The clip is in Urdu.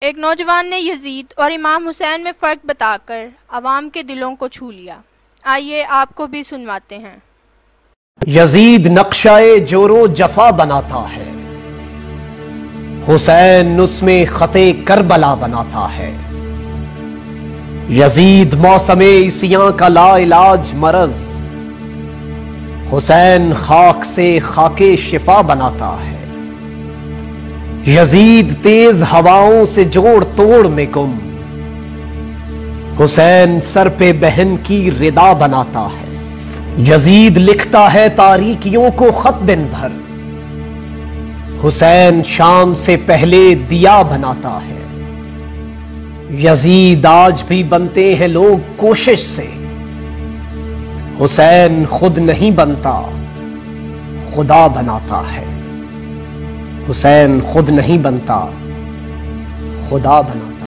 ایک نوجوان نے یزید اور امام حسین میں فرق بتا کر عوام کے دلوں کو چھو لیا۔ آئیے آپ کو بھی سنواتے ہیں۔ یزید نقشہ جور و جفا بناتا ہے، حسین اس میں خط کربلا بناتا ہے۔ یزید موسم عیسیاں کا لا علاج مرض، حسین خاک سے خاک شفا بناتا ہے۔ یزید تیز ہواؤں سے جوڑ توڑ میں گم، حسین سر پہ بہن کی ردا بناتا ہے۔ یزید لکھتا ہے تاریکیوں کو خط دن بھر، حسین شام سے پہلے دیا بناتا ہے۔ یزید آج بھی بنتے ہیں لوگ کوشش سے، حسین خود نہیں بنتا خدا بناتا ہے۔ حسین خود نہیں بنتا خدا بناتا ہے۔